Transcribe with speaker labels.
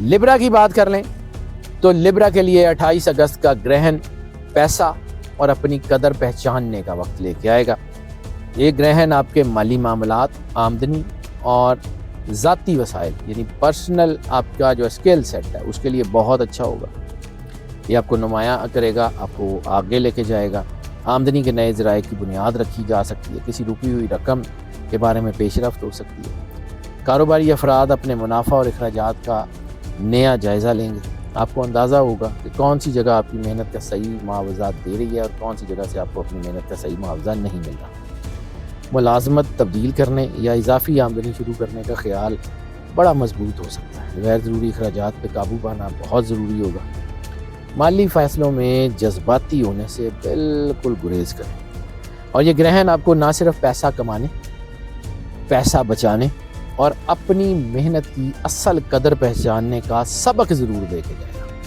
Speaker 1: Libra की बात कर लें तो लिब्रा के लिए 28 अगस्त का ग्रहण पैसा और अपनी कदर पहचानने का वक्त लेके आएगा। ये ग्रहण आपके माली मामलात, आमदनी और ज़ाती वसाइल यानी पर्सनल आपका जो स्किल सेट है उसके लिए बहुत अच्छा होगा। ये आपको नुमाया करेगा, आपको आगे लेके जाएगा। आमदनी के नए ज़राए की बुनियाद रखी जा सकती है, किसी रुकी हुई रकम के बारे में पेशरफ्त हो सकती है। कारोबारी अफराद अपने मुनाफा और अखराजात का नया जायज़ा लेंगे। आपको अंदाज़ा होगा कि कौन सी जगह आपकी मेहनत का सही मुआवजा दे रही है और कौन सी जगह से आपको अपनी मेहनत का सही मुआवजा नहीं मिल रहा। मुलाजमत तब्दील करने या इजाफी आमदनी शुरू करने का ख्याल बड़ा मजबूत हो सकता है। गैर ज़रूरी अखराजात पर काबू पाना बहुत ज़रूरी होगा। माली फ़ैसलों में जज्बाती होने से बिल्कुल गुरेज करें। और ये ग्रहण आपको ना सिर्फ पैसा कमाने, पैसा बचाने और अपनी मेहनत की असल कदर पहचानने का सबक ज़रूर दे के जाएगा।